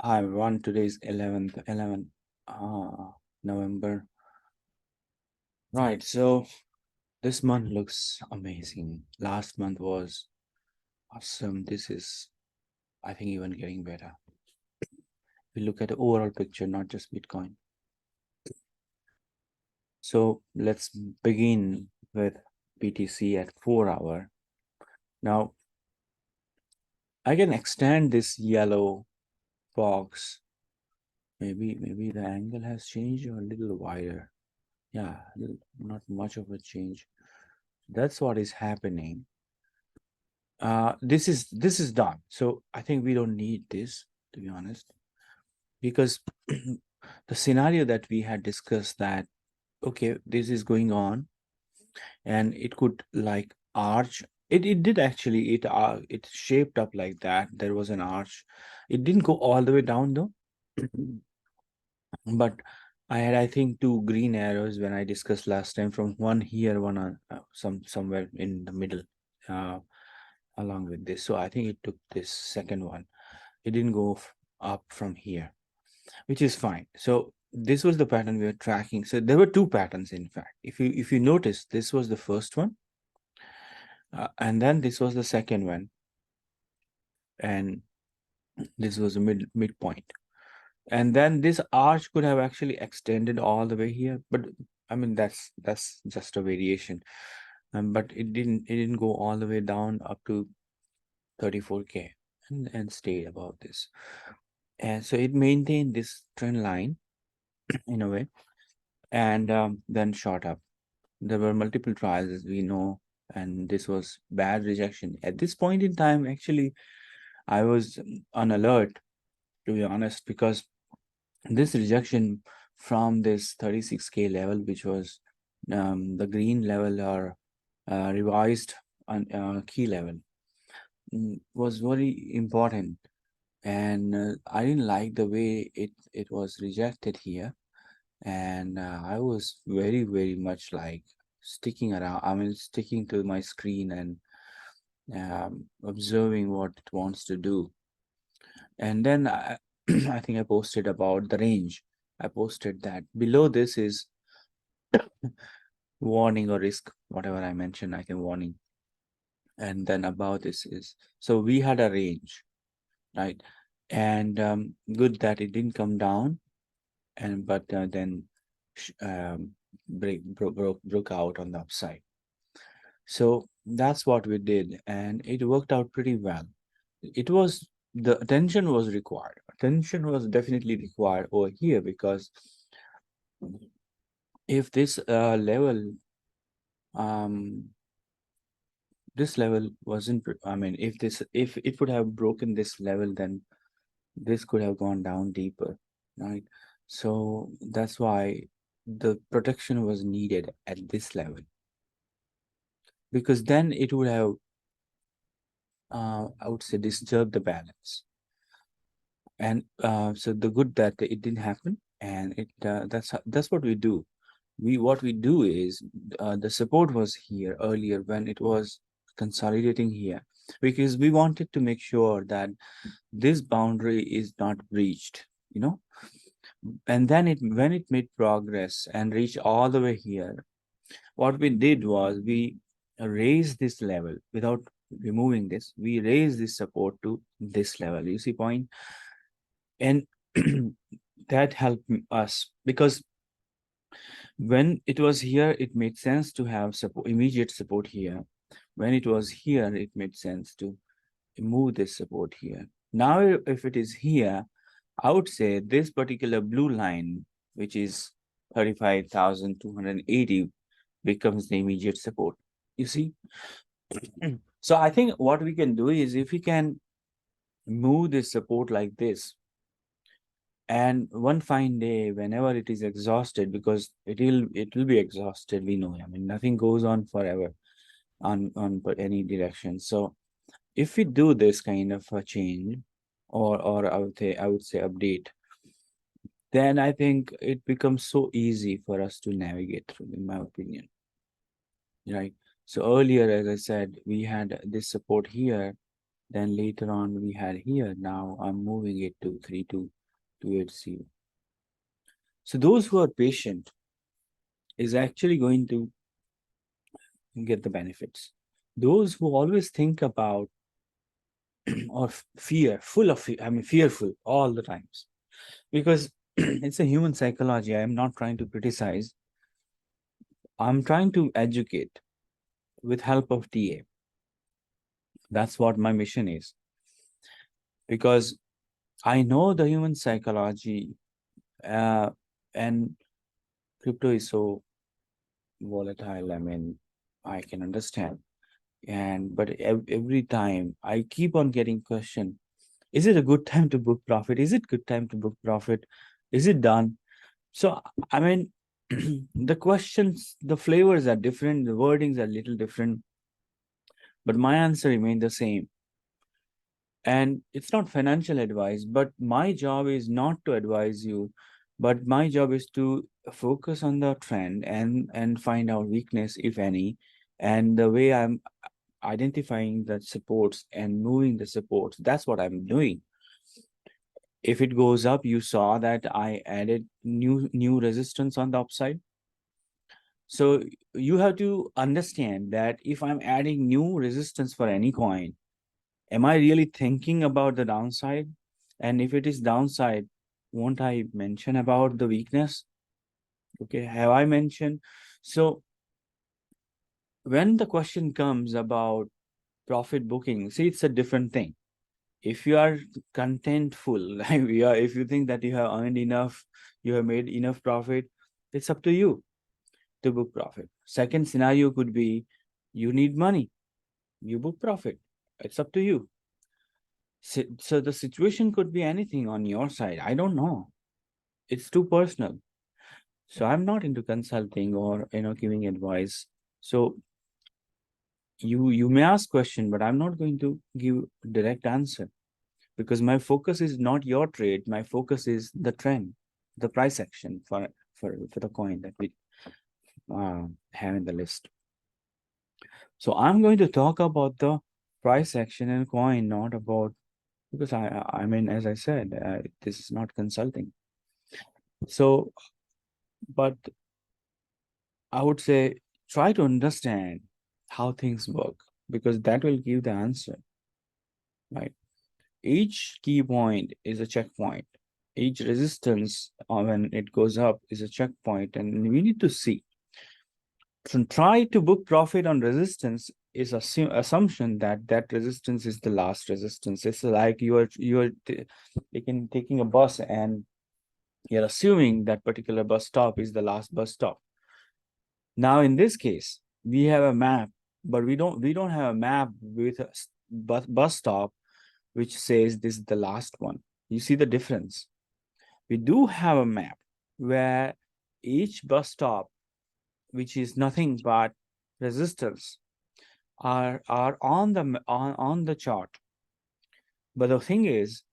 Hi everyone, today is 11 November. Right, so this month looks amazing. Last month was awesome. This is, I think, even getting better. We look at the overall picture, not just Bitcoin. So let's begin with BTC at 4 hour. Now, I can extend this yellow box. Maybe the angle has changed or a little wider. Yeah, not much of a change. That's what is happening. This is done. So I think we don't need this, to be honest, because the scenario that we had discussed, that okay, this is going on and it could like arch. It did actually, it shaped up like that. There was an arch. It didn't go all the way down though. But I had, I think, two green arrows when I discussed last time, from one here, one on somewhere in the middle, uh, along with this. So I think it took this second one. It didn't go up from here, which is fine. So this was the pattern we were tracking. So there were two patterns, in fact. If you notice, this was the first one, and then this was the second one, and this was the midpoint. And then this arch could have actually extended all the way here, but I mean that's just a variation. But it didn't go all the way down up to 34K and stayed above this. And so it maintained this trend line in a way, and then shot up. There were multiple trials, as we know, and this was bad rejection. At this point in time, actually, I was on alert, to be honest, because this rejection from this 36K level, which was the green level or revised on key level, was very important. And I didn't like the way it was rejected here. And I was very much like sticking around. I mean, sticking to my screen and observing what it wants to do. And then I think I posted about the range. I posted that below this is warning or risk, whatever I mentioned, I think warning. And then above this is, so we had a range, right? And good that it didn't come down, and but then broke out on the upside. So that's what we did, and it worked out pretty well. It was, the attention was required. Attention was definitely required over here, because if this level, um, this level wasn't, I mean, if it would have broken this level, then this could have gone down deeper, right? So that's why the protection was needed at this level, because then it would have, I would say, disturbed the balance. And so the good that it didn't happen, and that's what we do. What we do is, the support was here earlier when it was consolidating here, because we wanted to make sure that this boundary is not breached, you know. And then when it made progress and reached all the way here, what we did was we raised this level without removing this. We raised this support to this level, you see point. And that helped us, because when it was here, it made sense to have support, immediate support here. When it was here, it made sense to move this support here. Now if it is here, I would say this particular blue line, which is 35,280, becomes the immediate support, you see. So I think what we can do is, if we can move this support like this, and one fine day, whenever it is exhausted, because it will be exhausted, we know, I mean, nothing goes on forever on any direction. So if we do this kind of a change, or I would say update, then I think it becomes so easy for us to navigate through, in my opinion, right? So earlier, as I said, we had this support here, Then later on we had here. Now I'm moving it to 32280. So those who are patient is actually going to get the benefits. Those who always think about or fear, full of fear, I mean fearful all the times, because it's a human psychology. I am not trying to criticize. I'm trying to educate with help of TA. That's what my mission is, because I know the human psychology, uh, and crypto is so volatile. I mean, I can understand, and but every time I keep on getting questioned. Is it a good time to book profit? Is it good time to book profit? Is it done? So I mean, the questions, the flavors are different, the wordings are a little different, but my answer remained the same. And it's not financial advice, but my job is not to advise you, but my job is to focus on the trend and find out weakness, if any. And the way I'm identifying the supports and moving the supports, that's what I'm doing. If it goes up, you saw that I added new resistance on the upside. So you have to understand that if I'm adding new resistance for any coin, am I really thinking about the downside? And if it is downside, won't I mention about the weakness? Okay, have I mentioned? So when the question comes about profit booking, see, it's a different thing. If you are contentful, like we are, if you think that you have earned enough, you have made enough profit, it's up to you to book profit. Second scenario could be you need money, you book profit. It's up to you. So the situation could be anything on your side. I don't know. It's too personal. So I'm not into consulting or giving advice. So you may ask question, but I'm not going to give direct answer, because my focus is not your trade. My focus is the trend, the price action for the coin that we have in the list. So I'm going to talk about the price action and coin, not about, because I mean, as I said, this is not consulting. So, but I would say try to understand how things work, because that will give the answer, right? Each key point is a checkpoint. Each resistance, when it goes up, is a checkpoint, and we need to see. So try to book profit on resistance is assumption that that resistance is the last resistance. It's like taking a bus, and you're assuming that particular bus stop is the last bus stop. Now, in this case, we have a map, but we don't have a map with a bus stop which says this is the last one. You see the difference? We do have a map where each bus stop, which is nothing but resistors, are on the chart. But the thing is,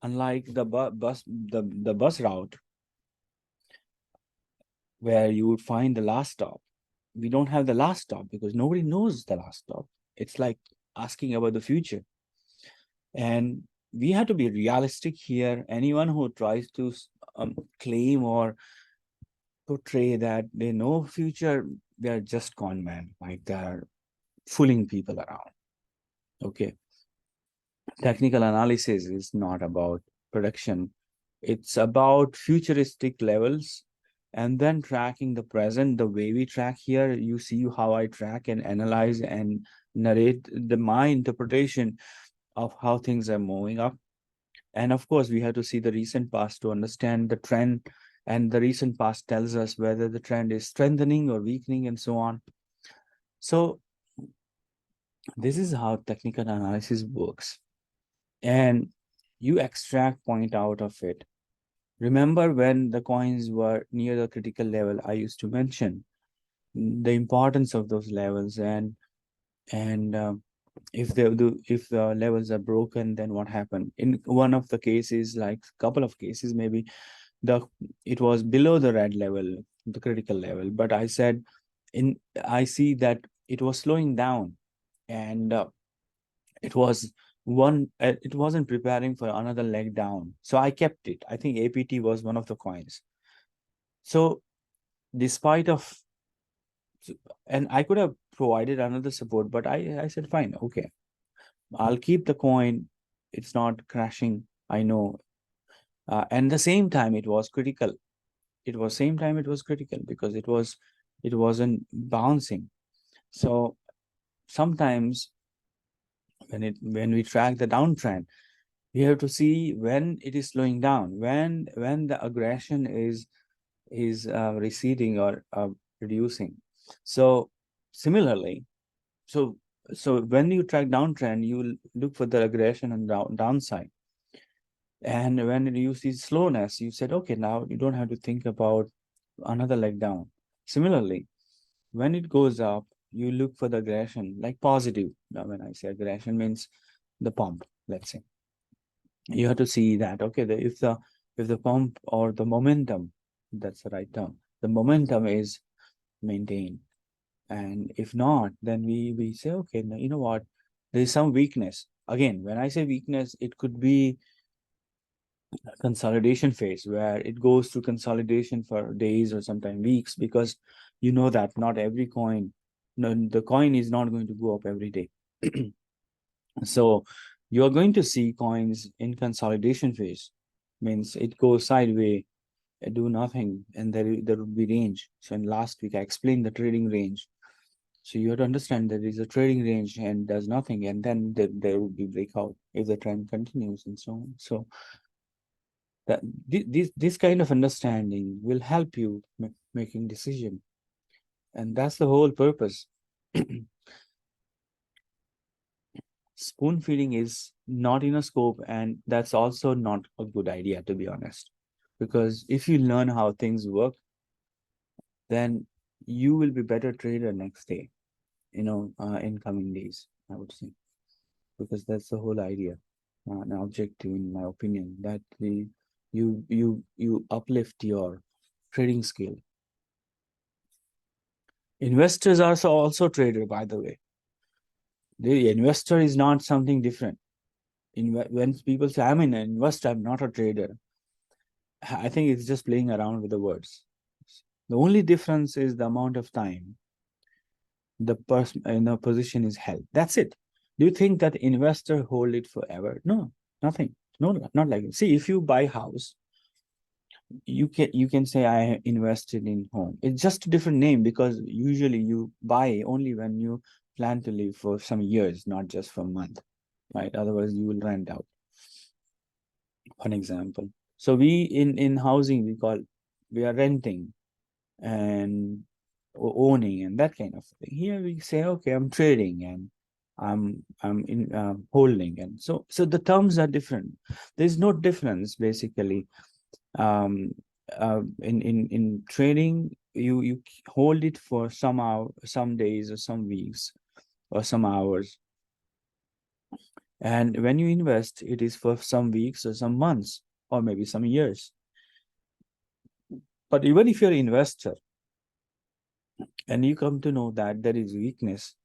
unlike the bus route where you would find the last stop, we don't have the last stop because nobody knows the last stop. It's like asking about the future. And we have to be realistic here. Anyone who tries to claim or portray that they know future, they're just con men. Like they're fooling people around. Okay. Technical analysis is not about production. It's about futuristic levels and then tracking the present. The way we track here, you see how I track and analyze and narrate my interpretation of how things are moving up. And of course, we have to see the recent past to understand the trend. And the recent past tells us whether the trend is strengthening or weakening and so on. So this is how technical analysis works. And you extract point out of it. Remember when the coins were near the critical level, I used to mention the importance of those levels, and if the levels are broken, then what happened? In one of the cases, like couple of cases, maybe the it was below the red level, the critical level. But I said, I see that it was slowing down, and it was it wasn't preparing for another leg down. So I kept it. I think APT was one of the coins. So despite of, and I could have provided another support, but I said, fine, okay, I'll keep the coin. It's not crashing. I know. And the same time, it was critical. It was critical because it wasn't bouncing. So sometimes when we track the downtrend, we have to see when it is slowing down, when the aggression is receding or reducing. So similarly, so so when you track downtrend, you will look for the aggression and downside. And when you see slowness, you said, okay, now you don't have to think about another leg down. Similarly, when it goes up, you look for the aggression, like positive. Now, when I say aggression, means the pump, let's say. You have to see that, okay, if the pump or the momentum, that's the right term, the momentum is maintained. And if not, then we say, okay, you know what, there is some weakness. Again, when I say weakness, it could be consolidation phase where it goes through consolidation for days or sometimes weeks, because you know that not every coin, no, the coin is not going to go up every day. So you're going to see coins in consolidation phase, means it goes sideways, do nothing, and there would be range. So in last week I explained the trading range. So you have to understand there is a trading range and does nothing, and then there would be breakout if the trend continues and so on. So that this kind of understanding will help you making decision, and that's the whole purpose. Spoon feeding is not in a scope, and that's also not a good idea, to be honest, because if you learn how things work, then you will be better trader next day, in coming days, I would say, because that's the whole idea, an objective, in my opinion, that you uplift your trading skill. Investors are also trader, by the way. The investor is not something different. When people say, I'm an investor, I'm not a trader, I think it's just playing around with the words. The only difference is the amount of time the person in a position is held. That's it. Do you think that investor hold it forever? No, nothing. No, not like it. See, if you buy house, you can say I invested in home. It's just a different name, because usually you buy only when you plan to live for some years, not just for a month, right? Otherwise, you will rent out. One example. So we in housing we are renting and owning and that kind of thing. Here we say, okay, I'm trading and I'm in holding, and so the terms are different. There's no difference basically. In trading, you hold it for some days or some weeks or some hours, and when you invest, it is for some weeks or some months or maybe some years. But even if you're an investor and you come to know that there is weakness,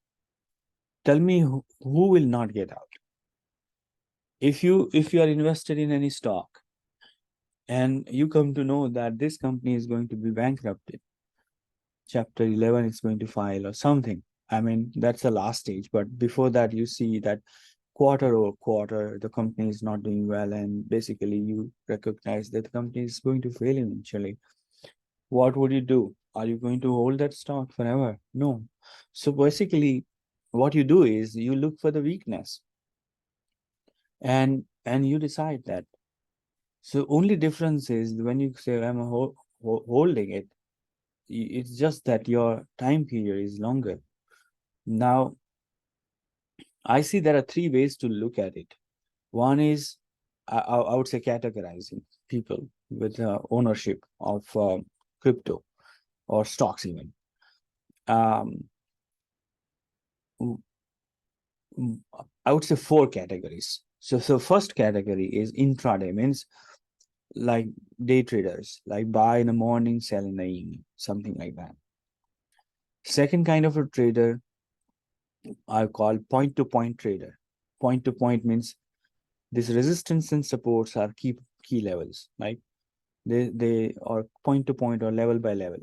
tell me who will not get out? If you are invested in any stock and you come to know that this company is going to be bankrupted, chapter 11 is going to file or something. I mean, that's the last stage, but before that you see that quarter over quarter the company is not doing well, and basically you recognize that the company is going to fail eventually. What would you do? Are you going to hold that stock forever? No. So basically, what you do is you look for the weakness, and you decide that. So only difference is when you say I'm holding it, it's just that your time period is longer. Now, I see there are three ways to look at it. One is I would say categorizing people with ownership of crypto or stocks even. Um, I would say four categories. So first category is intraday, means like day traders, like buy in the morning, sell in the evening, something like that. Second kind of a trader I call point to point trader. Point to point means this resistance and supports are key levels, right? They are point to point or level by level.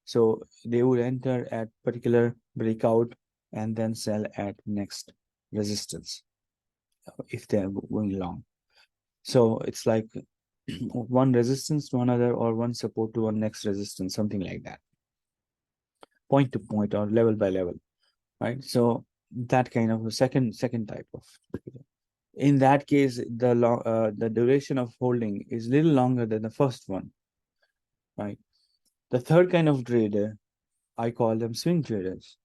So they would enter at particular breakout and then sell at next resistance if they're going long. So it's like one resistance to another or one support to one next resistance, something like that. Point to point or level by level, right? So that kind of a second type of. In that case, the duration of holding is little longer than the first one, right? The third kind of trader, I call them swing traders.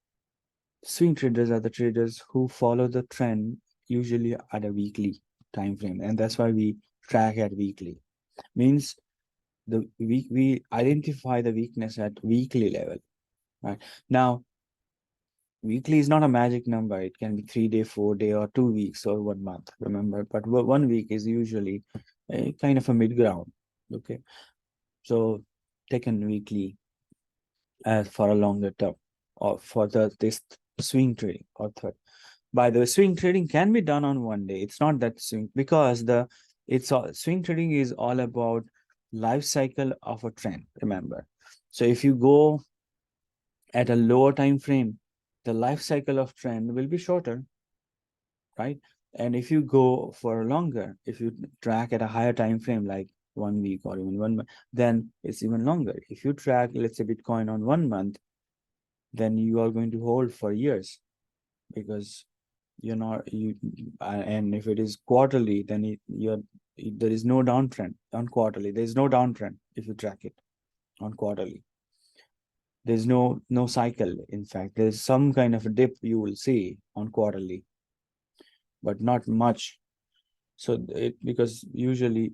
Swing traders are the traders who follow the trend usually at a weekly time frame, and that's why we track at weekly. Means we identify the weakness at weekly level, right? Now, weekly is not a magic number. It can be 3 day, 4 day, or 2 weeks or 1 month. Remember, but 1 week is usually a kind of a mid ground. Okay, so taken weekly as for a longer term or for this swing trading or third. By the way, swing trading can be done on 1 day. It's not that swing because it's all swing trading is all about life cycle of a trend. Remember, so if you go at a lower time frame, the life cycle of trend will be shorter, right? And if you go for longer, if you track at a higher time frame, like 1 week or even 1 month, then it's even longer. If you track, let's say, Bitcoin on 1 month, then you are going to hold for years because you're not you. And if it is quarterly, then there is no downtrend on quarterly. There is no downtrend if you track it on quarterly. There's no cycle. In fact, there's some kind of a dip you will see on quarterly, but not much. So because usually,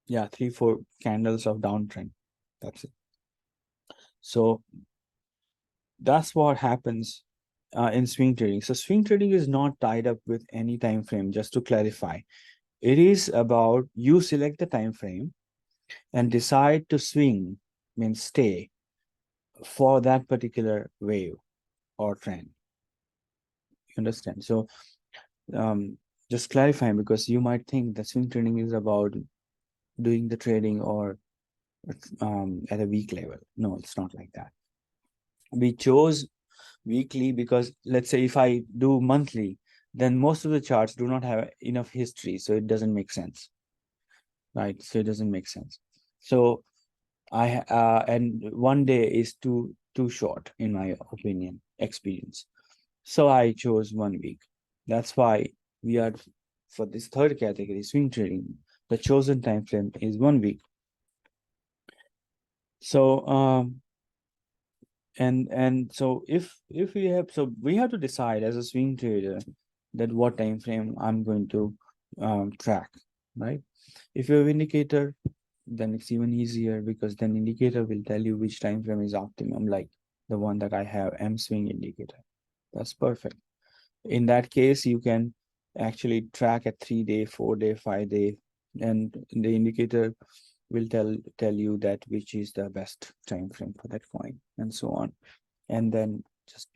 yeah, 3 4 candles of downtrend. That's it. So that's what happens in swing trading. So swing trading is not tied up with any time frame. Just to clarify, it is about you select the time frame and decide to swing, means stay for that particular wave or trend. You understand? So just clarifying, because you might think that swing trading is about doing the trading or at a week level. No, it's not like that. We chose weekly because, let's say, if I do monthly, then most of the charts do not have enough history, so it doesn't make sense, right? So it doesn't make sense. So and 1 day is too short in my opinion, experience. So I chose 1 week. That's why we are, for this third category, swing trading, the chosen time frame is 1 week. So and so if we have, so we have to decide as a swing trader that what time frame I'm going to track, right? If you have indicator, then it's even easier, because then indicator will tell you which time frame is optimum, like the one that I have, M swing indicator. That's perfect. In that case, you can actually track a 3 day, 4 day, 5 day, and the indicator will tell you that which is the best time frame for that coin, and so on. And then just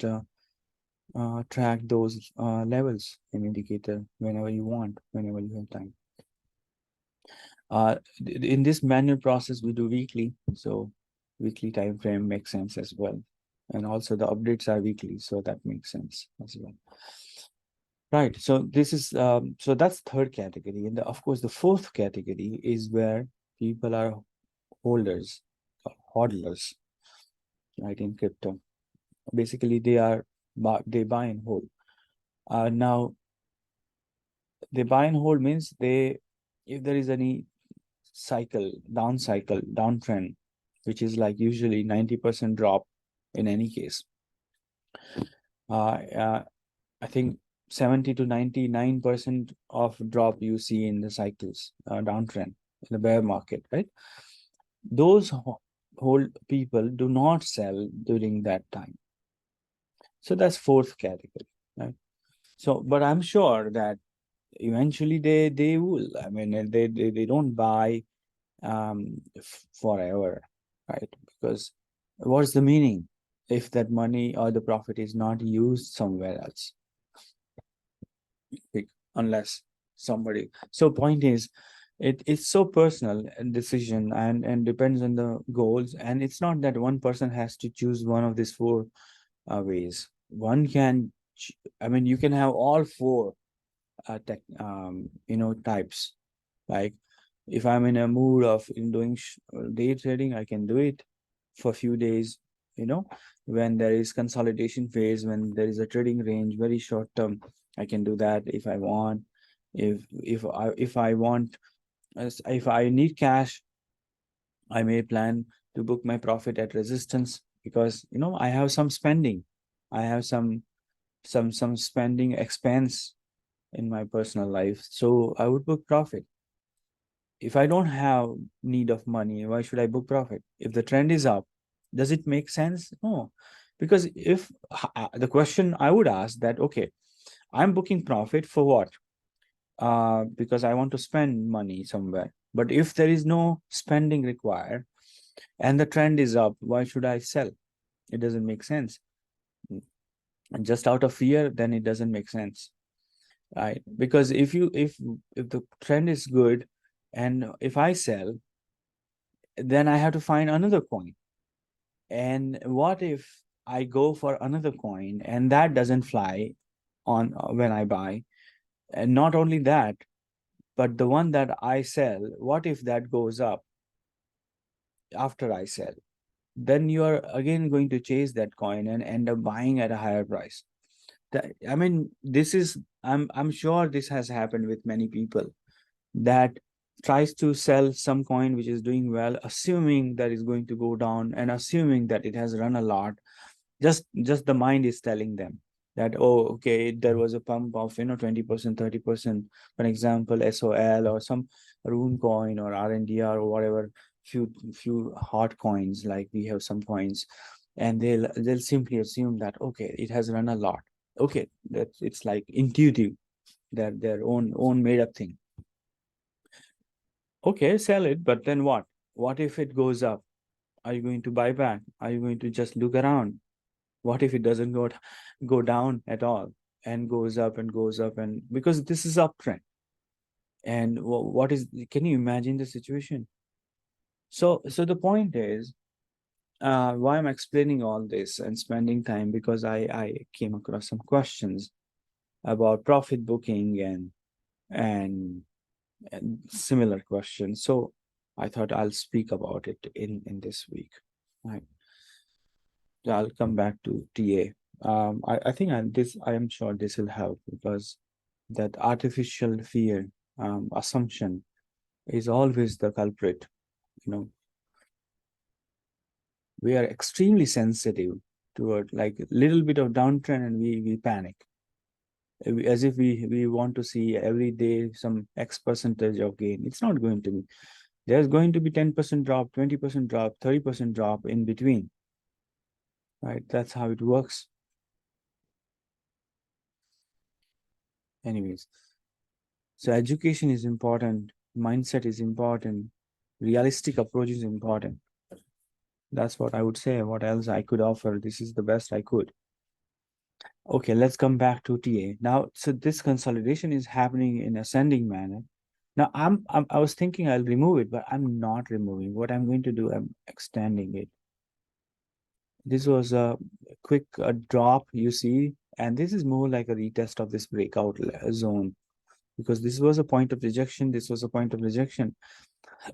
track those levels in indicator whenever you want, whenever you have time. In this manual process, we do weekly, so weekly time frame makes sense as well. And also the updates are weekly, so that makes sense as well. Right. So this is so that's third category, and of course the fourth category is where people are holders, hodlers, right, in crypto. Basically, they buy and hold. Now they buy and hold means if there is any downtrend, which is like usually 90% drop in any case. I think 70 to 99% of drop you see in the cycles, downtrend in the bear market, right? Those hold people do not sell during that time. So that's fourth category, right? So, but I'm sure that eventually they will. I mean, they don't buy forever, right? Because what's the meaning if that money or the profit is not used somewhere else? pick unless somebody. So point is, it's so personal decision and depends on the goals. And it's not that one person has to choose one of these four ways. One can, I mean, you can have all four types. Like if I'm in a mood of doing day trading, I can do it for a few days. You know, when there is consolidation phase, when there is a trading range, very short term, I can do that if I want. If I want, if I need cash, I may plan to book my profit at resistance because I have some spending, I have some spending expense in my personal life, so I would book profit. If I don't have need of money, why should I book profit? If the trend is up, does it make sense? No. Because if the question I would ask that, okay, I'm booking profit for what? Because I want to spend money somewhere. But if there is no spending required and the trend is up, why should I sell? It doesn't make sense. And just out of fear, then it doesn't make sense, right? Because if the trend is good and if I sell, then I have to find another coin. And what if I go for another coin and that doesn't fly on when I buy? And not only that, but the one that I sell, what if that goes up after I sell? Then you are again going to chase that coin and end up buying at a higher price. I mean, this is I'm sure this has happened with many people that tries to sell some coin which is doing well, assuming that it's going to go down and assuming that it has run a lot. Just the mind is telling them that, oh, okay, there was a pump of 20%, 30%, for example, SOL or some rune coin or RNDR or whatever, few hot coins, like we have some coins, and they'll simply assume that, okay, it has run a lot. Okay, that it's like intuitive, that their own made up thing. Okay, sell it, but then what if it goes up? Are you going to buy back? Are you going to just look around? What if it doesn't go down at all and goes up and goes up? And because this is uptrend, and what is, can you imagine the situation? So the point is, why I'm explaining all this and spending time, because I came across some questions about profit booking and and similar questions. So I thought I'll speak about it in this week. Right. I'll come back to TA. I think I am sure this will help, because that artificial fear assumption is always the culprit. You know, we are extremely sensitive toward like a little bit of downtrend and we panic. As if we want to see every day some X percentage of gain. It's not going to be. There's going to be 10% drop, 20% drop, 30% drop in between. Right? That's how it works. Anyways, so education is important, mindset is important, realistic approach is important. That's what I would say. What else I could offer? This is the best I could. Okay, let's come back to TA. Now, so this consolidation is happening in ascending manner. Now, I was thinking I'll remove it, but I'm not removing. What I'm going to do, I'm extending it. This was a quick drop, you see, and this is more like a retest of this breakout zone, because this was a point of rejection. This was a point of rejection.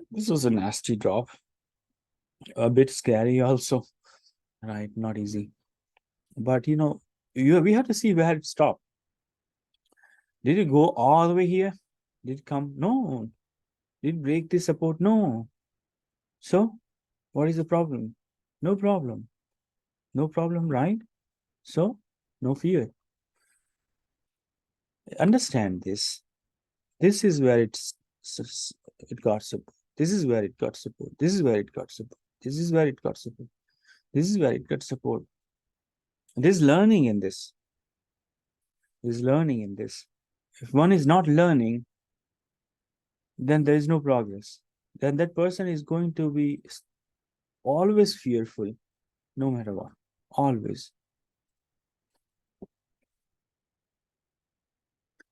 This was a nasty drop, a bit scary also, right? Not easy, but we have to see where it stopped. Did it go all the way here? Did it come? No. Did it break this support? No. So what is the problem? No problem. No problem, right? So no fear. Understand this. This is where it got support. This is where it got support. This is where it got support. This is where it got support. This is where it got support. There's learning in this. There's learning in this. If one is not learning, then there is no progress. Then that person is going to be always fearful, no matter what. Always.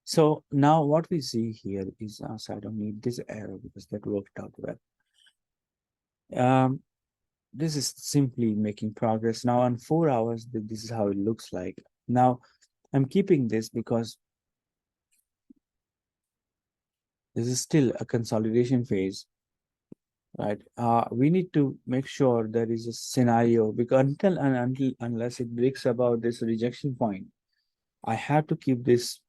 So now what we see here is, so I don't need this arrow because that worked out well. Um, this is simply making progress. Now on 4 hours, this is how it looks like. Now I'm keeping this because this is still a consolidation phase, right? We need to make sure there is a scenario, because until unless it breaks about this rejection point, I have to keep this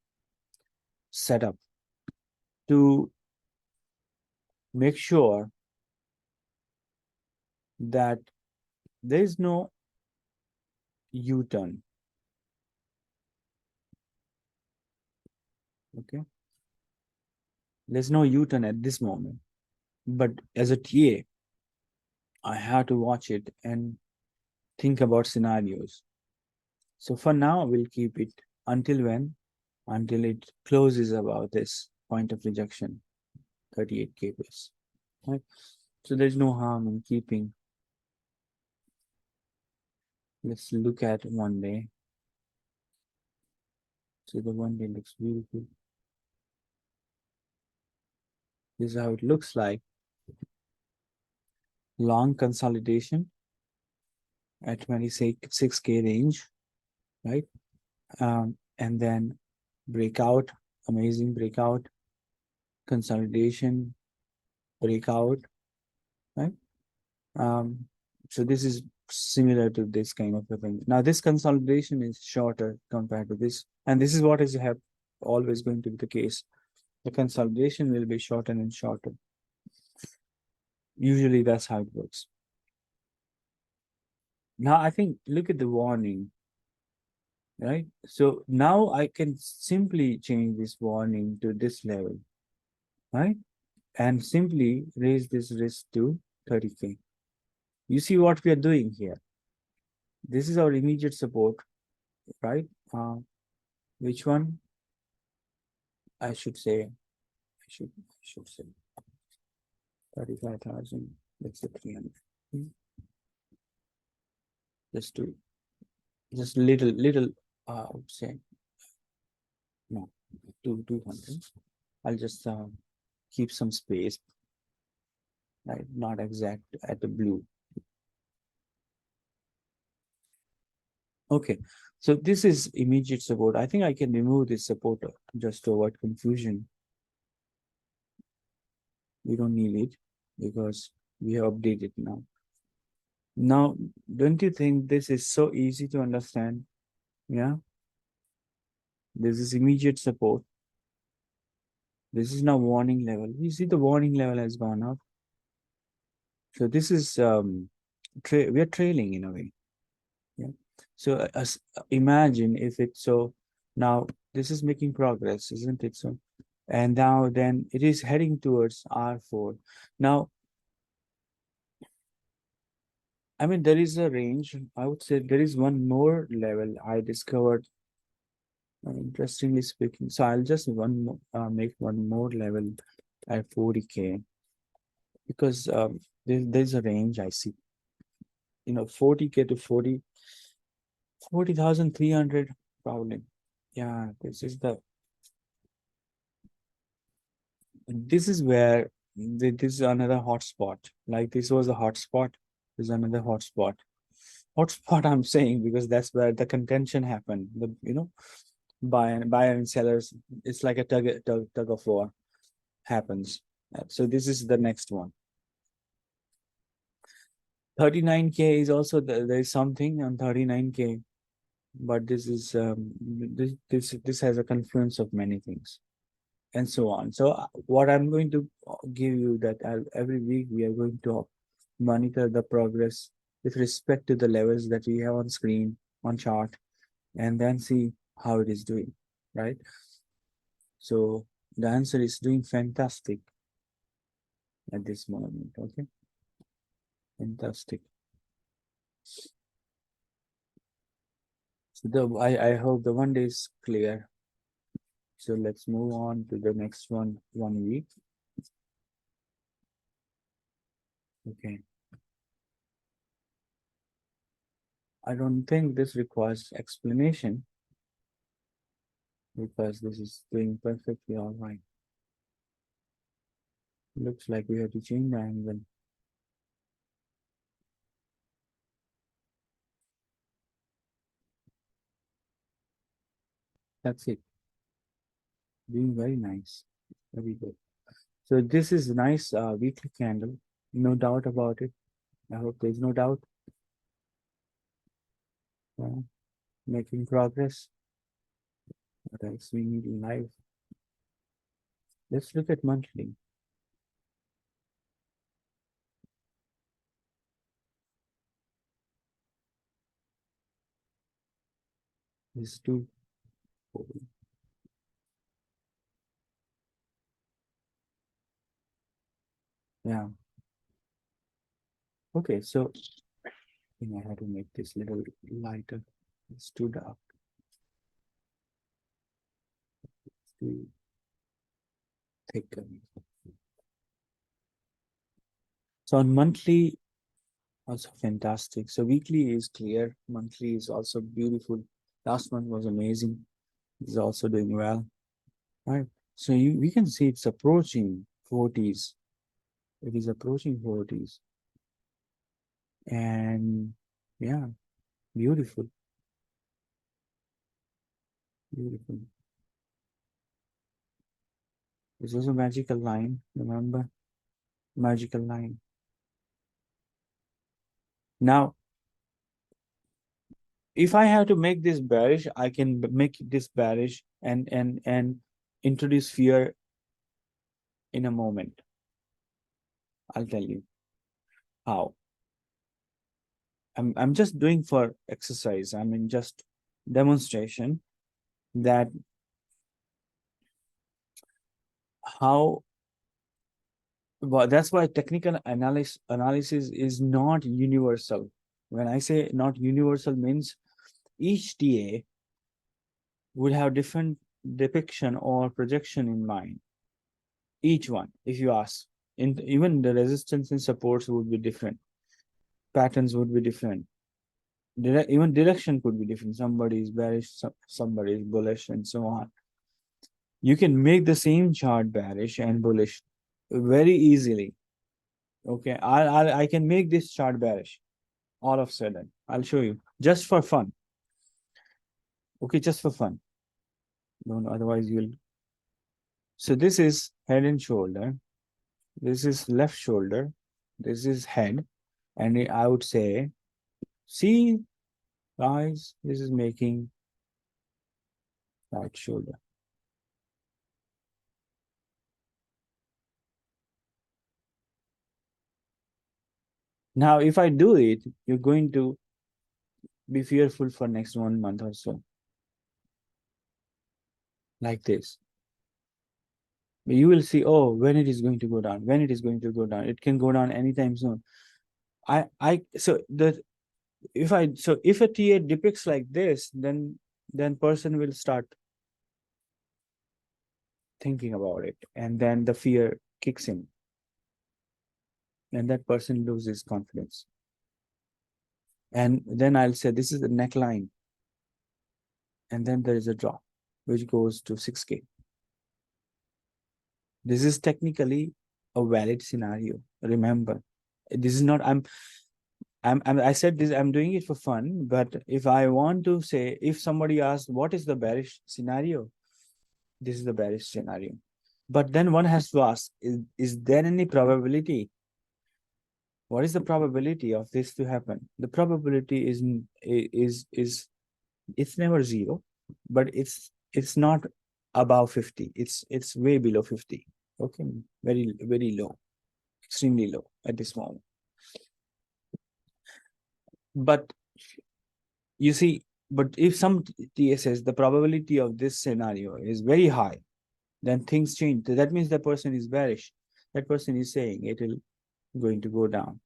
set up to make sure that there is no U-turn. Okay, there's no U-turn at this moment. But as a TA, I have to watch it and think about scenarios. So for now, we'll keep it until when? Until it closes about this point of rejection, 38K plus. Right? So there's no harm in keeping. Let's look at one day. So the one day looks beautiful. This is how it looks like. Long consolidation at 26K range, right? And then breakout, amazing breakout, consolidation, breakout, right? Um, so this is similar to this kind of a thing. Now this consolidation is shorter compared to this, and this is what is have always going to be the case. The consolidation will be shorter and shorter. Usually that's how it works. Now I think look at the warning, right? So now I can simply change this warning to this level, right? And simply raise this risk to 30K. You see what we are doing here. This is our immediate support, right? Which one? I should say, I should say 35,000. Let's say 300. Just to, just little, I would say, no, 200. I'll just keep some space, right? Not exact at the blue. Okay, so this is immediate support. I think I can remove this support just to avoid confusion. We don't need it because we have updated now. Now, don't you think this is so easy to understand? Yeah, this is immediate support. This is now warning level. You see the warning level has gone up. So this is we are trailing in a way. Yeah. So imagine if it's so now this is making progress, isn't it? So and now then it is heading towards R4. Now, I mean there is a range. I would say there is one more level I discovered, interestingly speaking. So I'll just make one more level at 40K because there's a range I see. 40K to 40,300 probably. Yeah, this is where this is another hotspot. Like this was a hotspot. This is another hotspot. Hotspot I'm saying because that's where the contention happened. The buyer and sellers. It's like a tug of war happens. So this is the next one. 39K is also there is something on 39K, but this is this has a confluence of many things and so on. So what I'm going to give you that every week we are going to monitor the progress with respect to the levels that we have on screen on chart and then see how it is doing, right? So the answer is doing fantastic at this moment. Okay, fantastic. So I hope the one day is clear. So let's move on to the next one week. Okay. I don't think this requires explanation. because this is doing perfectly all right. Looks like we have to change the angle. That's it. Doing very nice. Very good. So this is nice weekly candle. No doubt about it. I hope there's no doubt. Uh, Making progress. What else we need in life? Let's look at monthly. These two. Yeah. Okay, so I think I had to make this little lighter. It's too dark. It's too thick. So on monthly, also fantastic. So weekly is clear. Monthly is also beautiful. Last month was amazing. It's also doing well. Right. So we can see it's approaching 40s. It is approaching 40s. And yeah, beautiful. Beautiful. It's also magical line. Remember? Magical line. Now, if I have to make this bearish, I can make this bearish and introduce fear in a moment. I'll tell you how. I'm just doing for exercise. I mean just demonstration that how well, that's why technical analysis is not universal. When I say not universal means each TA would have different depiction or projection in mind. Each one, if you ask, even the resistance and supports would be different. Patterns would be different. Even direction could be different. Somebody is bearish, somebody is bullish, and so on. You can make the same chart bearish and bullish very easily. Okay, I can make this chart bearish all of a sudden. I'll show you just for fun. Okay, just for fun. Don't otherwise you'll. So this is head and shoulder. This is left shoulder. This is head, and I would say, see, guys, this is making right shoulder. Now, if I do it, you're going to be fearful for next 1 month or so, like this. You will see, oh, when it is going to go down, when it is going to go down. It can go down anytime soon. So the if a TA depicts like this, then person will start thinking about it, and then the fear kicks in, and that person loses confidence. And then I'll say this is the neckline, and then there is a drop, which goes to 6K. This is technically a valid scenario. Remember, this is not. I said this. I'm doing it for fun. But if I want to say, if somebody asks, what is the bearish scenario? This is the bearish scenario. But then one has to ask, is there any probability? What is the probability of this to happen? The probability is it's never zero, but it's not above 50. It's way below 50. Okay, very low, extremely low at this moment. But you see, but if some TA says the probability of this scenario is very high, then things change. That means the person is bearish. That person is saying it will going to go down.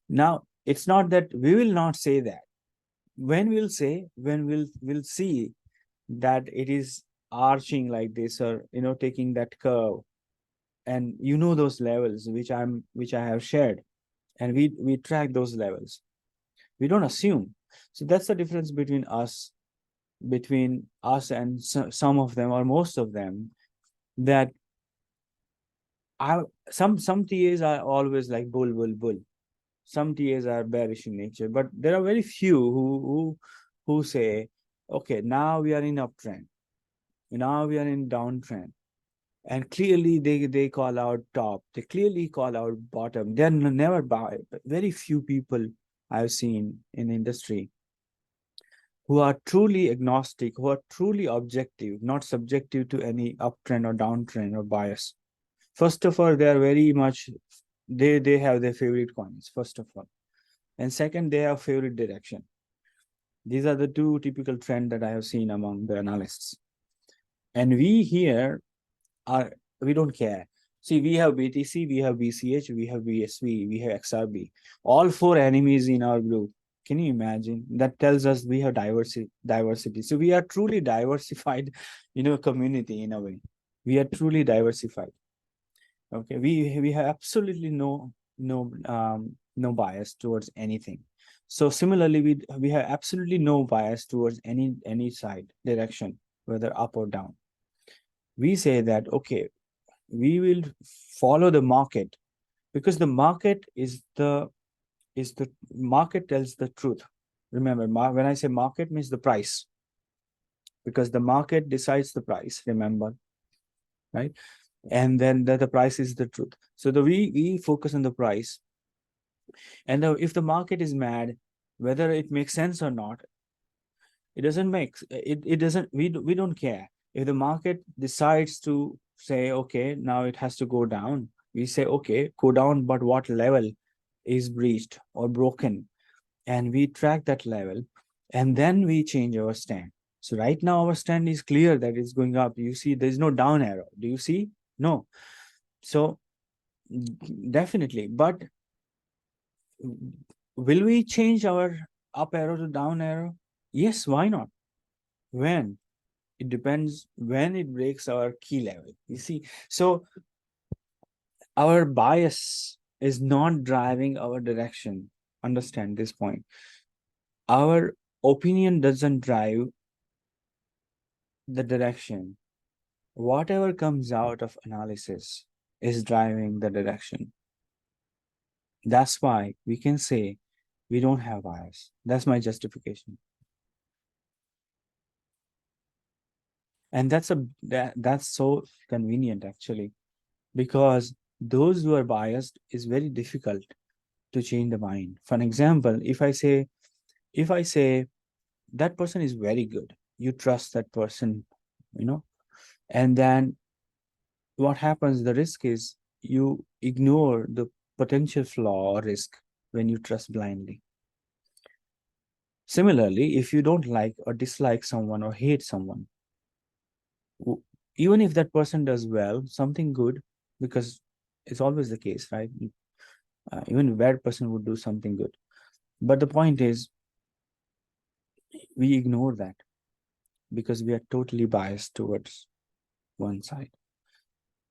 Now, it's not that we will not say that. When we'll see that it is arching like this, or taking that curve, and those levels which I have shared, and we track those levels. We don't assume. So that's the difference between us between us and some of them or most of them, that I some TAs are always like bull, bull, bull. Some TAs are bearish in nature, but there are very few who say, okay, now we are in uptrend, now we are in downtrend, and clearly they call out top, they clearly call out bottom. They're never buy. Very few people I've seen in the industry who are truly agnostic, who are truly objective, not subjective to any uptrend or downtrend or bias. First of all, they are very much, they have their favorite coins, first of all. And second, they have favorite direction. These are the two typical trends that I have seen among the analysts. And we here are, we don't care. See, we have BTC, we have BCH, we have BSV, we have XRB, all four enemies in our group. Can you imagine? That tells us we have diversity. So we are truly diversified, community in a way. We are truly diversified. Okay, we have absolutely no bias towards anything. So similarly, we have absolutely no bias towards any side direction, whether up or down. We say that, okay, we will follow the market, because the market is the market tells the truth. Remember, when I say market, means the price, because the market decides the price, remember, right? And then the price is the truth. So we focus on the price. And if the market is mad, whether it makes sense or not, it doesn't make it doesn't we don't care. If the market decides to say, okay, now it has to go down, we say, okay, go down, but what level is breached or broken, and we track that level, and then we change our stand. So right now our stand is clear that it's going up. You see, there's no down arrow. Do you see? No. So definitely, but will we change our up arrow to down arrow? Yes, why not? When? It depends when it breaks our key level. You see, so our bias is not driving our direction. Understand this point. Our opinion doesn't drive the direction. Whatever comes out of analysis is driving the direction. That's why we can say we don't have bias. That's my justification. And that's so convenient actually, because those who are biased is very difficult to change the mind. For an example, if I say that person is very good, you trust that person, and then what happens, the risk is you ignore the potential flaw or risk when you trust blindly. Similarly, if you don't like or dislike someone or hate someone, even if that person does well, something good, because it's always the case, right? Even a bad person would do something good. But the point is, we ignore that because we are totally biased towards one side.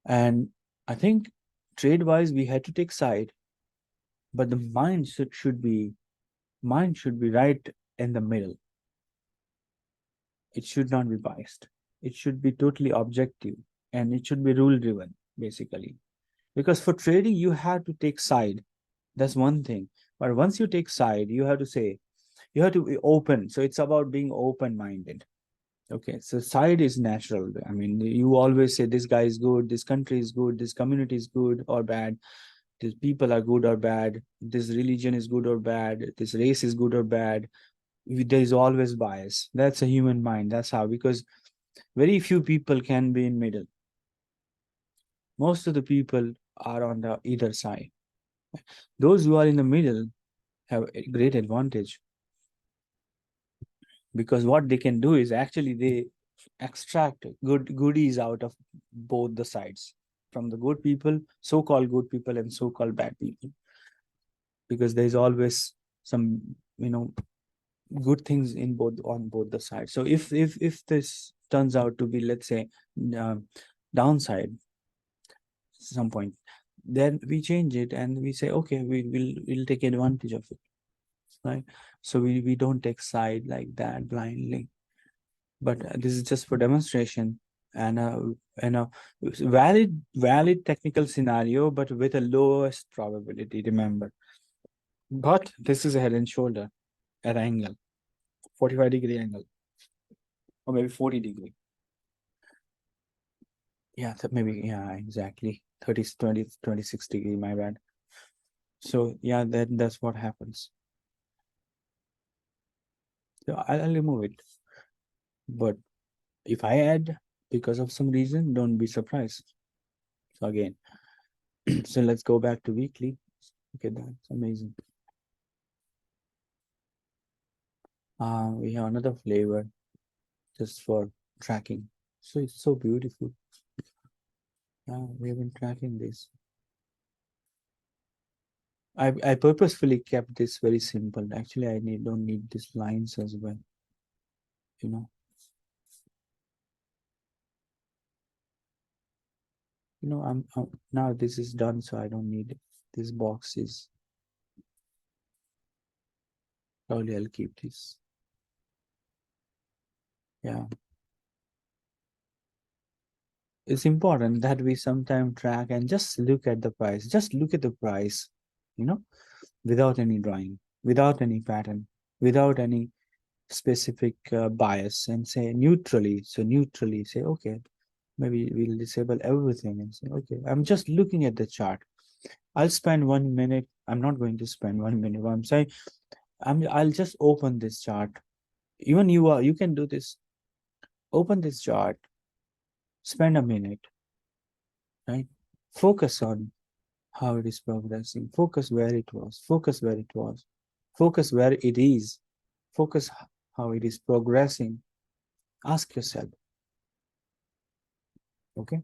And I think trade wise, we had to take side, but the mind should be right in the middle. It should not be biased. It should be totally objective, and it should be rule driven, basically. Because for trading, you have to take side. That's one thing. But once you take side, you have to say, you have to be open. So it's about being open minded. Okay. So side is natural. I mean, you always say this guy is good, this country is good, this community is good or bad, these people are good or bad, this religion is good or bad, this race is good or bad. There is always bias. That's a human mind. That's how, because very few people can be in middle. Most of the people are on the either side. Those who are in the middle have a great advantage, because what they can do is actually they extract goodies out of both the sides, from the good people, so-called good people, and so-called bad people, because there's always some good things in both, on both the sides. So if this turns out to be, let's say, uh, downside some point, then we change it and we say, okay, we'll take advantage of it, right? So we don't take side like that blindly. but this is just for demonstration, and a valid technical scenario, but with a lowest probability, remember. But this is a head and shoulder at angle, 45-degree angle, or maybe 40-degree. Yeah, maybe, yeah, exactly. 30, 20, 26-degree, my bad. So yeah, that's what happens. So I'll remove it. But if I add because of some reason, don't be surprised. So again, so let's go back to weekly. Okay, that's amazing. We have another flavor just for tracking. So it's so beautiful. We have been tracking this. I purposefully kept this very simple. Actually, don't need these lines as well. You know. I'm now this is done, so I don't need it. This box is probably I'll keep this. Yeah. It's important that we sometimes track and just look at the price. Just look at the price, you know, without any drawing, without any pattern, without any specific bias, and say neutrally. So neutrally say, okay, maybe we'll disable everything and say, okay, I'm just looking at the chart. I'll spend 1 minute. I'm not going to spend 1 minute. I'm saying I'll just open this chart. Even you can do this. Open this chart, spend a minute, right? Focus on how it is progressing. Focus where it was. Focus where it was. Focus where it is. Focus how it is progressing. Ask yourself, okay?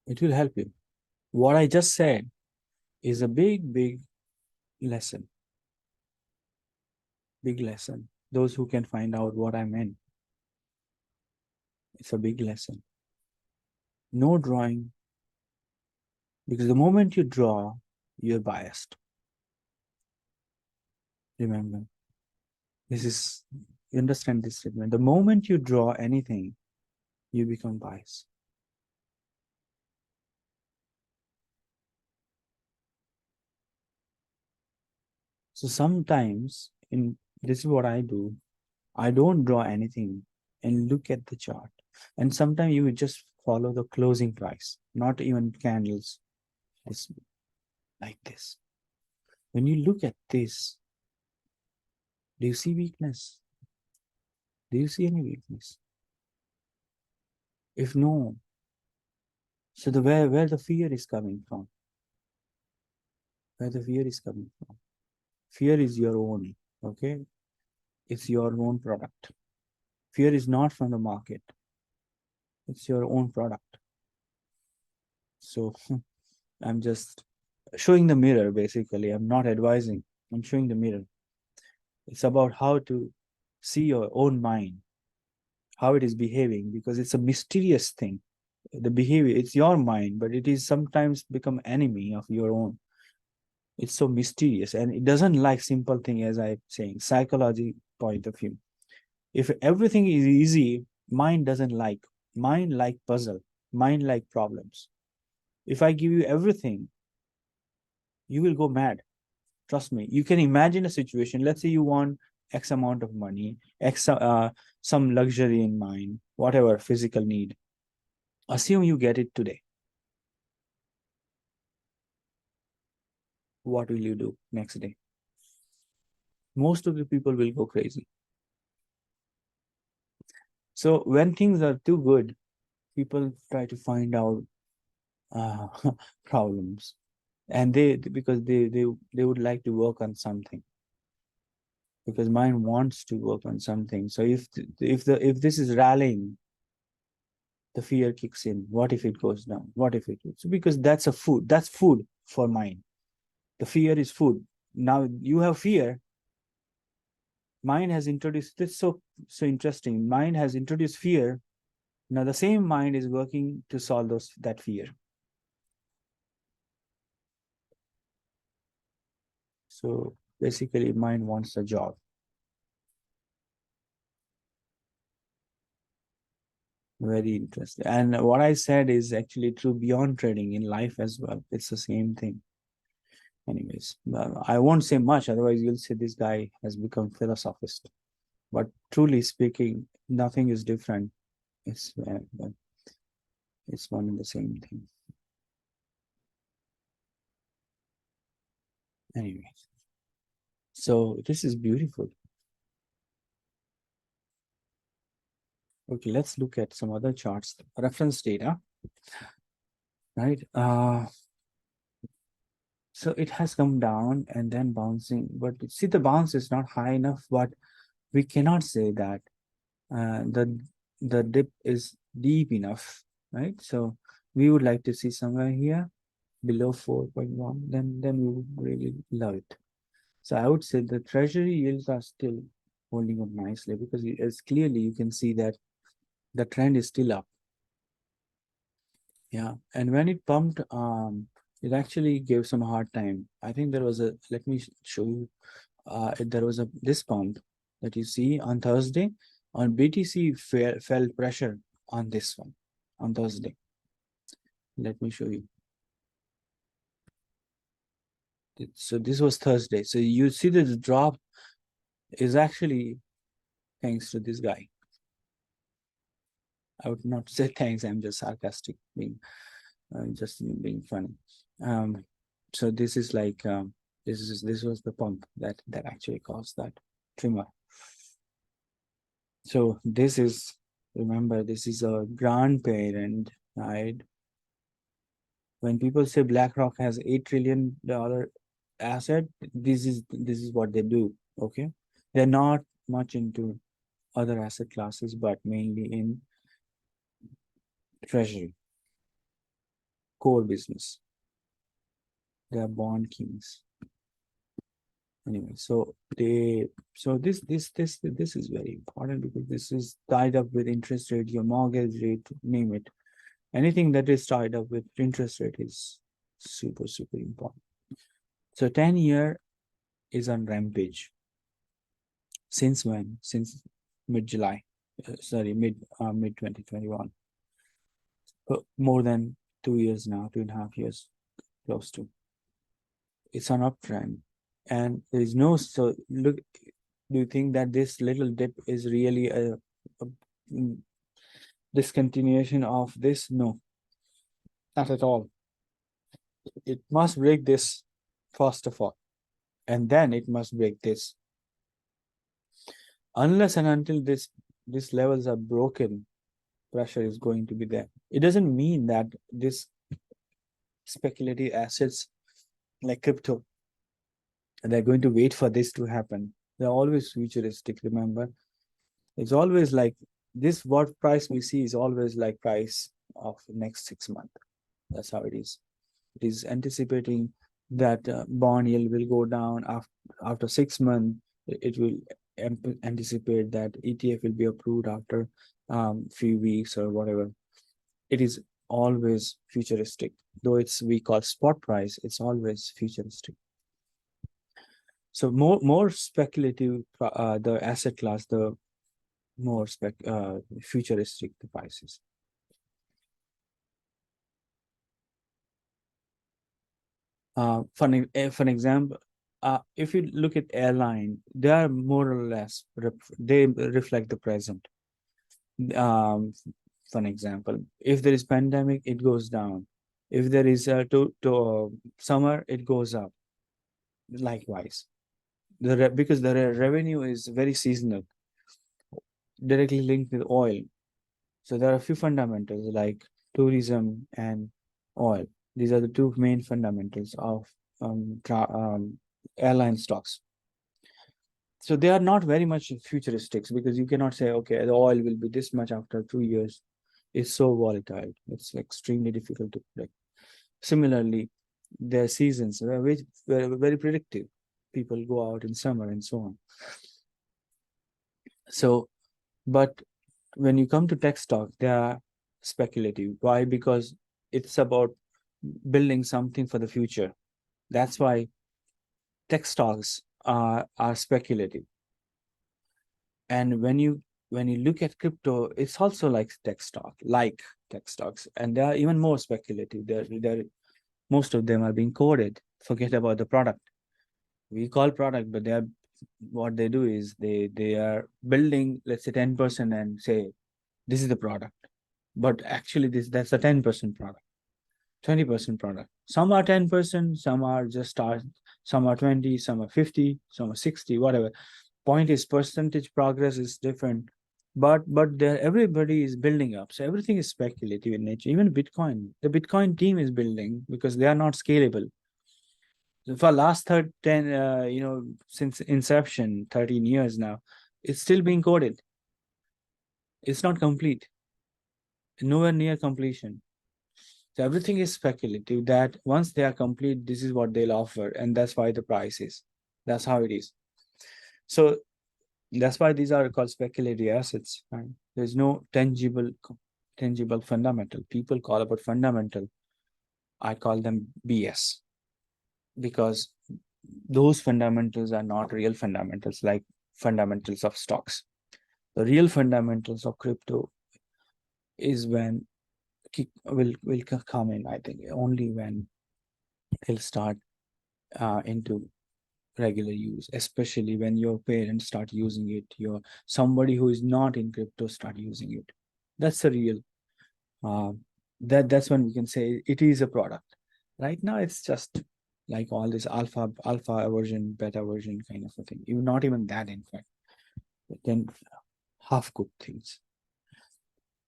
It will help you. What I just said is a big lesson. Big lesson. Those who can find out what I meant, it's a big lesson. No drawing, because the moment you draw, you're biased. Remember, this is, you understand this statement. The moment you draw anything, you become biased. So sometimes, in this is what I do. I don't draw anything and look at the chart. And sometimes you would just follow the closing price, not even candles. It's like this. When you look at this, do you see weakness? Do you see any weakness? If no, so the where the fear is coming from? Where the fear is coming from? Fear is your own, okay? It's your own product. Fear is not from the market. It's your own product. So I'm just showing the mirror, basically. I'm not advising. I'm showing the mirror. It's about how to see your own mind, how it is behaving, because it's a mysterious thing. The behavior, it's your mind, but it is sometimes become enemy of your own. It's so mysterious, and it doesn't like simple thing, as I'm saying, psychology point of view. If everything is easy, mind doesn't like. Mind like puzzle. Mind like problems. If I give you everything, you will go mad. Trust me. You can imagine a situation. Let's say you want X amount of money, some luxury in mind, whatever physical need. Assume you get it today. What will you do next day? Most of the people will go crazy. So when things are too good, people try to find out uh, problems, and because they would like to work on something, because mind wants to work on something. So if this is rallying, the fear kicks in. What if it goes down? What if it goes? So because that's food for mind. The fear is food. Now you have fear. Mind has introduced this, so interesting. Mind has introduced fear. Now the same mind is working to solve that fear. So basically mind wants a job. Very interesting. And what I said is actually true beyond trading in life as well. It's the same thing. Anyways, I won't say much, otherwise you'll say this guy has become philosophist. But truly speaking, nothing is different. It's one and the same thing. Anyway, so this is beautiful. Okay, let's look at some other charts. Reference data, right? So it has come down and then bouncing, but see the bounce is not high enough, but we cannot say that the dip is deep enough, right? So we would like to see somewhere here below 4.1, then we would really love it. So I would say the treasury yields are still holding up nicely because as clearly you can see that the trend is still up. Yeah, and when it pumped, it actually gave some hard time. I think there was a, let me show you, there was a this pump that you see on Thursday. On BTC felt pressure on this one on Thursday. Let me show you. So this was Thursday. So you see that the drop is actually thanks to this guy. I would not say thanks. I'm just sarcastic, being just being funny. Um, so this is like this was the pump that actually caused that tremor. So this is, remember, this is a grandparent, right? When people say BlackRock has $8 trillion asset, this is what they do. Okay, they're not much into other asset classes, but mainly in treasury, core business. They are bond kings. Anyway, this is very important because this is tied up with interest rate, your mortgage rate, name it. Anything that is tied up with interest rate is super important. So 10-year is on rampage. Since when? Since mid-July. Sorry, mid 2021. More than 2 years now, 2.5 years, close to. It's an uptrend. And there is no, so look, do you think that this little dip is really a discontinuation of this? No, not at all. It must break this first of all, and then it must break this. Unless and until these levels are broken, pressure is going to be there. It doesn't mean that this speculative assets like crypto, they're going to wait for this to happen. They're always futuristic, remember. It's always like this, what price we see is always like price of next 6 months. That's how it is. It is anticipating that bond yield will go down after 6 months. It will anticipate that ETF will be approved after few weeks or whatever. It is always futuristic. Though it's we call spot price, it's always futuristic. So more speculative the asset class, the more futuristic the prices. For an example, if you look at airline, they are more or less they reflect the present. For an example, if there is pandemic, it goes down. If there is to summer, it goes up. Likewise, because the revenue is very seasonal, directly linked with oil. So there are a few fundamentals like tourism and oil. These are the two main fundamentals of airline stocks. So they are not very much futuristics because you cannot say, okay, the oil will be this much after 2 years. It's so volatile. It's extremely difficult to predict. Similarly, their seasons were very predictive. People go out in summer and so on. So, but when you come to tech stock, they are speculative. Why? Because it's about building something for the future. That's why tech stocks are speculative. And when you when you look at crypto, it's also like tech stocks, and they are even more speculative. They're most of them are being coded. Forget about the product. We call product, but they are what they do is they are building, let's say 10% and say this is the product. But actually that's a 10% product, 20% product. Some are 10%, some are just start, some are 20, some are 50, some are 60, whatever. Point is percentage progress is different. But there everybody is building up. So everything is speculative in nature. Even Bitcoin. The Bitcoin team is building because they are not scalable. So for last 10 since inception, 13 years now, it's still being coded. It's not complete, nowhere near completion. So everything is speculative that once they are complete, this is what they'll offer, and that's why the price is. That's how it is. So that's why these are called speculative assets. Right? There's no tangible fundamental. People call about fundamental. I call them BS because those fundamentals are not real fundamentals like fundamentals of stocks. The real fundamentals of crypto is when will come in. I think only when it'll start into regular use, especially when your parents start using it, your somebody who is not in crypto start using it. That's the real uh, that's when we can say it is a product. Right now it's just like all this alpha version, beta version kind of a thing. Even not even that, in fact. Then half cooked things.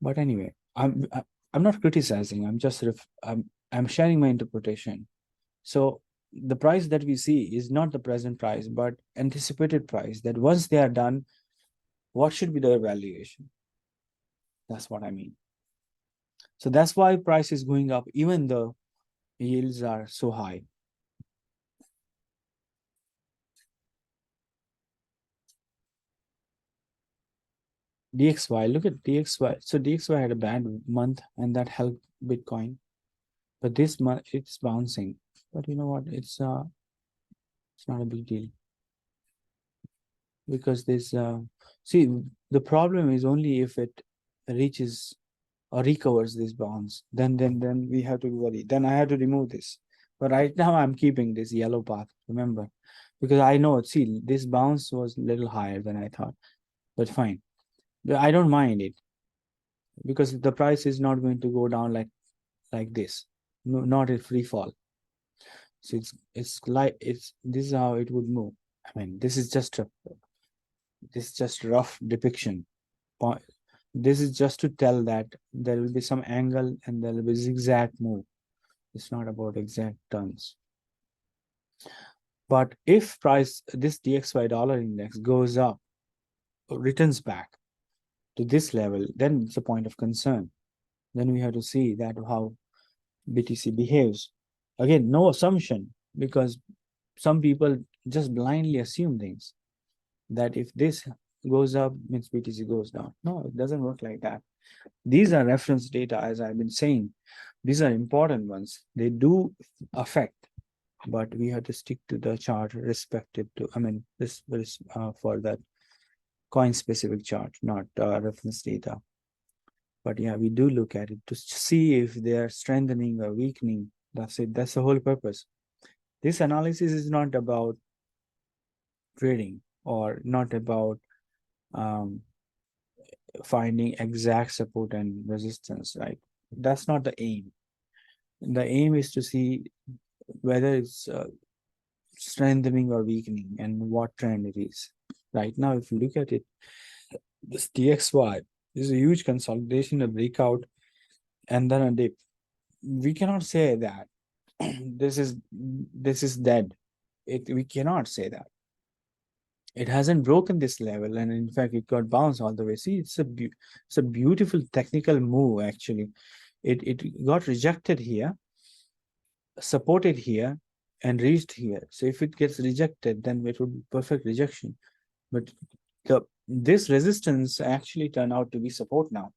But anyway, I'm not criticizing. I'm sharing my interpretation. So the price that we see is not the present price, but anticipated price. That once they are done, what should be their valuation? That's what I mean. So that's why price is going up, even though yields are so high. DXY, look at DXY. So DXY had a bad month, and that helped Bitcoin. But this month it's bouncing. But you know what? It's not a big deal because this. See, the problem is only if it reaches or recovers these bonds, then we have to worry. Then I have to remove this. But right now I'm keeping this yellow path. Remember, because I know. See, this bounce was a little higher than I thought, but fine. I don't mind it because the price is not going to go down like this. No, not a free fall. So it's like it's this is how it would move. I mean, this is just rough depiction. This is just to tell that there will be some angle and there will be zigzag move. It's not about exact turns. But if price this DXY dollar index goes up or returns back to this level, then it's a point of concern. Then we have to see that how BTC behaves. Again, no assumption because some people just blindly assume things that if this goes up means BTC goes down. No, it doesn't work like that. These are reference data, as I've been saying. These are important ones. They do affect, but we have to stick to the chart respective to, I mean, this for that coin specific chart, not reference data. But yeah, we do look at it to see if they are strengthening or weakening. That's it. That's the whole purpose. This analysis is not about trading or not about um, finding exact support and resistance, right? That's not the aim. The aim is to see whether it's strengthening or weakening and what trend it is. Right now, if you look at it, this DXY is a huge consolidation, a breakout, and then a dip. We cannot say that this is dead. We cannot say that. It hasn't broken this level, and in fact, it got bounced all the way. See, it's a beautiful technical move actually. It got rejected here, supported here, and reached here. So if it gets rejected, then it would be perfect rejection. But this resistance actually turned out to be support now.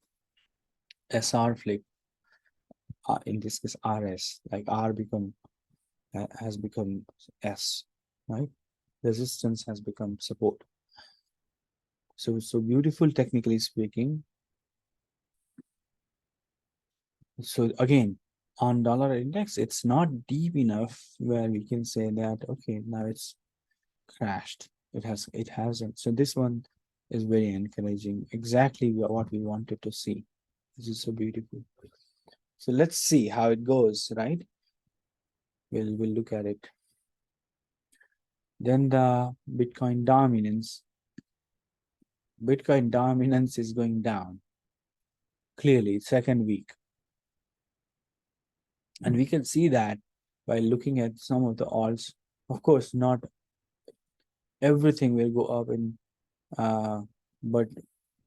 SR flip, in this case RS, like R has become S, right? Resistance has become support. So beautiful technically speaking. So again, on dollar index, it's not deep enough where we can say that, okay, now it's crashed. It hasn't. So this one is very encouraging. Exactly what we wanted to see. This is so beautiful. So let's see how it goes, right? We'll look at it. Then the Bitcoin dominance. Bitcoin dominance is going down. Clearly, second week. And we can see that by looking at some of the alts. Of course, not everything will go up in, but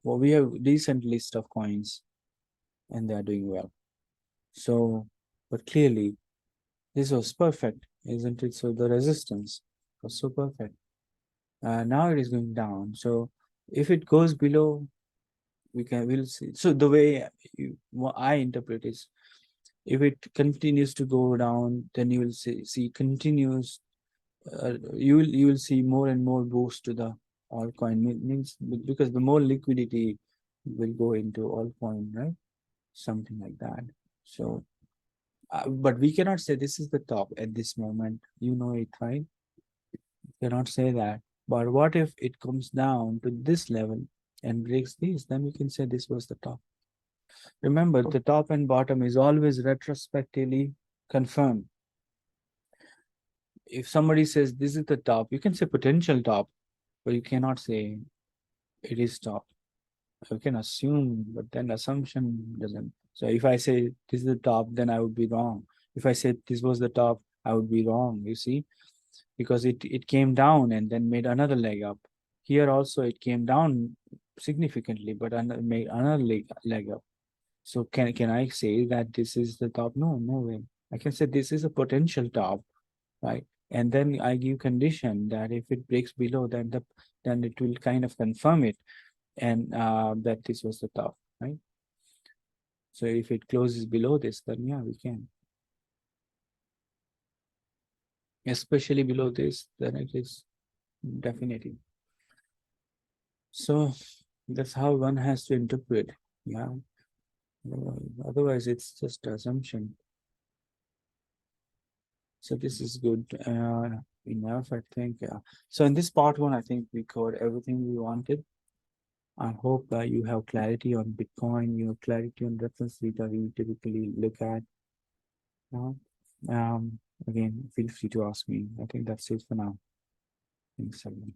well, we have decent list of coins and they are doing well. So, but clearly this was perfect, isn't it? So the resistance was so perfect. Now it is going down. So if it goes below, we'll see. So the way what I interpret is, if it continues to go down, then you will see continuous. You will see more and more boost to the altcoin. Means because the more liquidity will go into altcoin, right? Something like that. So, but we cannot say this is the top at this moment. You know it, right? Cannot say that. But what if it comes down to this level and breaks these? Then we can say this was the top. Remember, the top and bottom is always retrospectively confirmed. If somebody says this is the top, you can say potential top, but you cannot say it is top. You can assume, but then assumption doesn't. So if I say this is the top, then I would be wrong. If I said this was the top, I would be wrong, you see, because it came down and then made another leg up. Here also it came down significantly, but made another leg up. So can I say that this is the top? No, no way. I can say this is a potential top, right? And then I give condition that if it breaks below, then it will kind of confirm it, and that this was the top, right? So if it closes below this, then yeah, we can. Especially below this, then it is definitely. So that's how one has to interpret. Yeah. Otherwise, it's just assumption. So this is good enough, I think. So in this part one, I think we covered everything we wanted. I hope you have clarity on Bitcoin, you have clarity on reference data we typically look at. Uh, again, feel free to ask me. I think that's it for now. Thanks, everyone.